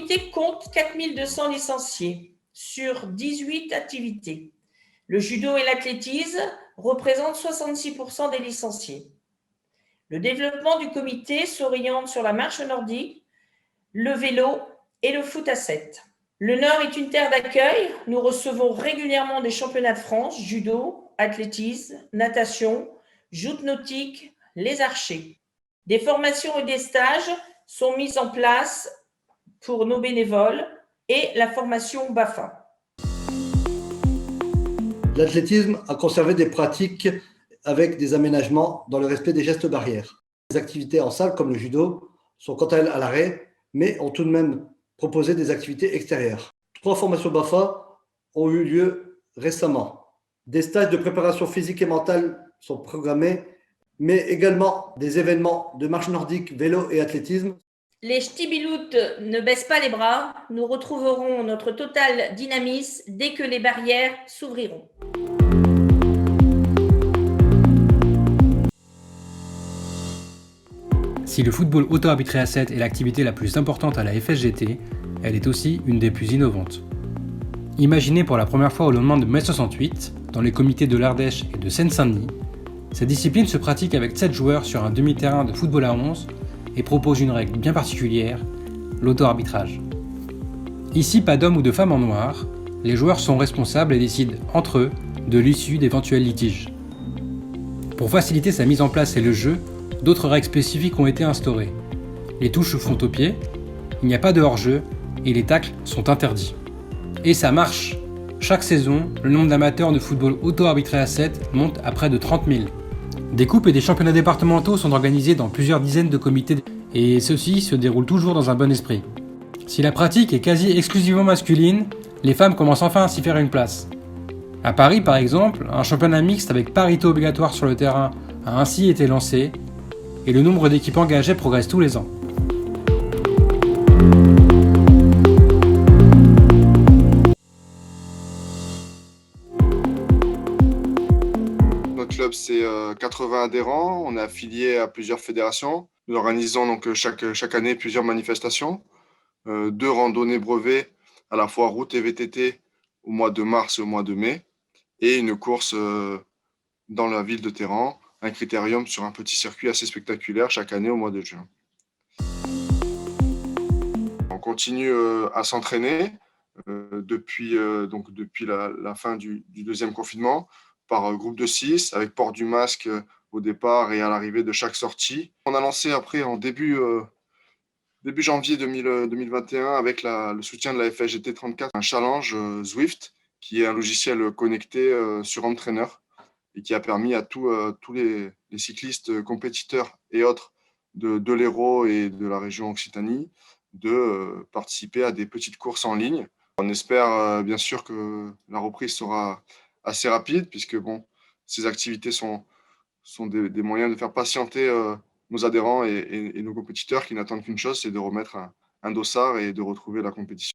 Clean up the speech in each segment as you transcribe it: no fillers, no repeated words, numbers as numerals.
comité compte 4200 licenciés sur 18 activités. Le judo et l'athlétisme représentent 66% des licenciés. Le développement du comité s'oriente sur la marche nordique, le vélo et le foot à 7. Le Nord est une terre d'accueil. Nous recevons régulièrement des championnats de France, judo, athlétisme, natation, joute nautique, les archers. Des formations et des stages sont mis en place pour nos bénévoles et la formation BAFA. L'athlétisme a conservé des pratiques avec des aménagements dans le respect des gestes barrières. Les activités en salle comme le judo sont quant à elles à l'arrêt, mais ont tout de même proposé des activités extérieures. 3 formations BAFA ont eu lieu récemment. Des stages de préparation physique et mentale sont programmés, mais également des événements de marche nordique, vélo et athlétisme. Les ch'tibiloutes ne baissent pas les bras. Nous retrouverons notre total dynamisme dès que les barrières s'ouvriront. Si le football auto-arbitré à 7 est l'activité la plus importante à la FSGT, elle est aussi une des plus innovantes. Imaginée pour la première fois au lendemain de mai 68, dans les comités de l'Ardèche et de Seine-Saint-Denis, cette discipline se pratique avec 7 joueurs sur un demi-terrain de football à 11 et propose une règle bien particulière, l'auto-arbitrage. Ici, pas d'hommes ou de femmes en noir, les joueurs sont responsables et décident entre eux de l'issue d'éventuels litiges. Pour faciliter sa mise en place et le jeu, d'autres règles spécifiques ont été instaurées. Les touches se font au pied, il n'y a pas de hors-jeu et les tacles sont interdits. Et ça marche! Chaque saison, le nombre d'amateurs de football auto-arbitré à 7 monte à près de 30 000. Des coupes et des championnats départementaux sont organisés dans plusieurs dizaines de comités et ceux-ci se déroulent toujours dans un bon esprit. Si la pratique est quasi exclusivement masculine, les femmes commencent enfin à s'y faire une place. À Paris par exemple, un championnat mixte avec parité obligatoire sur le terrain a ainsi été lancé et le nombre d'équipes engagées progresse tous les ans. Notre club, c'est 80 adhérents. On est affilié à plusieurs fédérations. Nous organisons donc chaque année plusieurs manifestations. 2 randonnées brevets, à la fois route et VTT, au mois de mars et au mois de mai. Et une course dans la ville de Téhéran, un critérium sur un petit circuit assez spectaculaire chaque année au mois de juin. On continue à s'entraîner depuis la fin du deuxième confinement par groupe de 6 avec port du masque au départ et à l'arrivée de chaque sortie. On a lancé après en début janvier 2021 avec le soutien de la FSGT 34 un challenge Zwift qui est un logiciel connecté sur Home Trainer et qui a permis à tous les cyclistes compétiteurs et autres de l'Hérault et de la région Occitanie de participer à des petites courses en ligne. On espère bien sûr que la reprise sera assez rapide puisque ces activités sont des moyens de faire patienter nos adhérents et nos compétiteurs qui n'attendent qu'une chose, c'est de remettre un dossard et de retrouver la compétition.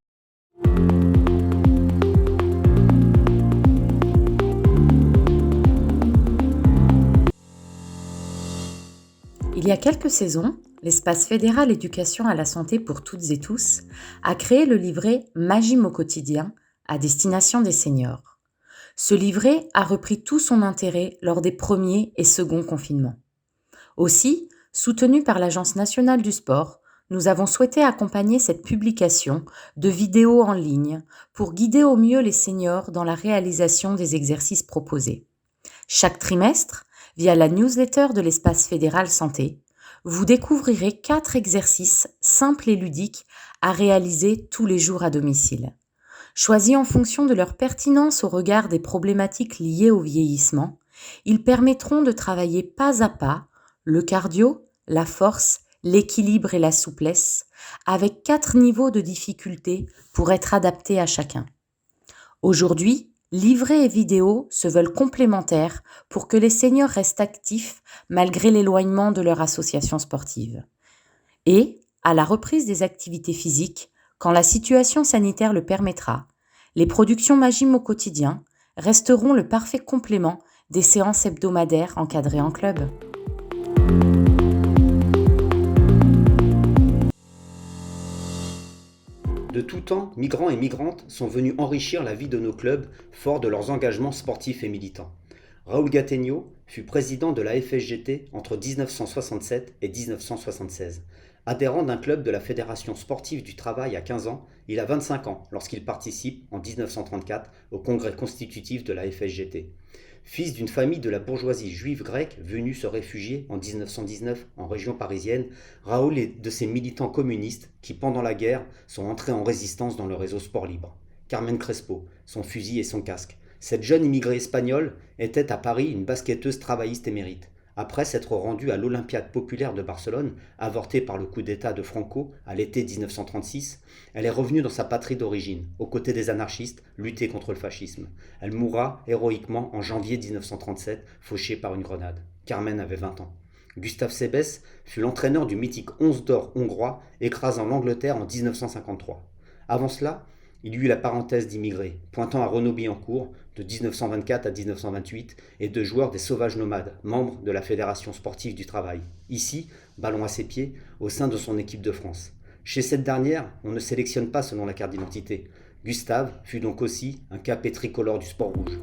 Il y a quelques saisons, l'espace fédéral éducation à la santé pour toutes et tous a créé le livret Magime au quotidien à destination des seniors. Ce livret a repris tout son intérêt lors des premiers et seconds confinements. Aussi, soutenu par l'Agence nationale du sport, nous avons souhaité accompagner cette publication de vidéos en ligne pour guider au mieux les seniors dans la réalisation des exercices proposés. Chaque trimestre, via la newsletter de l'espace fédéral santé, vous découvrirez 4 exercices simples et ludiques à réaliser tous les jours à domicile. Choisis en fonction de leur pertinence au regard des problématiques liées au vieillissement, ils permettront de travailler pas à pas le cardio, la force, l'équilibre et la souplesse, avec 4 niveaux de difficulté pour être adaptés à chacun. Aujourd'hui, livrets et vidéos se veulent complémentaires pour que les seniors restent actifs malgré l'éloignement de leur association sportive. Et, à la reprise des activités physiques, quand la situation sanitaire le permettra, les productions Magime au quotidien resteront le parfait complément des séances hebdomadaires encadrées en club. De tout temps, migrants et migrantes sont venus enrichir la vie de nos clubs, forts de leurs engagements sportifs et militants. Raúl Gattegno fut président de la FSGT entre 1967 et 1976. Adhérent d'un club de la Fédération sportive du travail à 15 ans, il a 25 ans lorsqu'il participe, en 1934, au congrès constitutif de la FSGT. Fils d'une famille de la bourgeoisie juive grecque venue se réfugier en 1919 en région parisienne, Raoul est de ces militants communistes qui, pendant la guerre, sont entrés en résistance dans le réseau Sport Libre. Carmen Crespo, son fusil et son casque. Cette jeune immigrée espagnole était à Paris une basketteuse travailliste émérite. Après s'être rendue à l'Olympiade populaire de Barcelone, avortée par le coup d'État de Franco à l'été 1936, elle est revenue dans sa patrie d'origine, aux côtés des anarchistes, lutter contre le fascisme. Elle mourra héroïquement en janvier 1937, fauchée par une grenade. Carmen avait 20 ans. Gustave Sebeș fut l'entraîneur du mythique 11 d'or hongrois, écrasant l'Angleterre en 1953. Avant cela, il y eut la parenthèse d'immigrés, pointant à Renaud Billancourt, de 1924 à 1928, et de joueurs des Sauvages Nomades, membres de la Fédération sportive du travail. Ici, ballon à ses pieds, au sein de son équipe de France. Chez cette dernière, on ne sélectionne pas selon la carte d'identité. Gustave fut donc aussi un capé tricolore du sport rouge.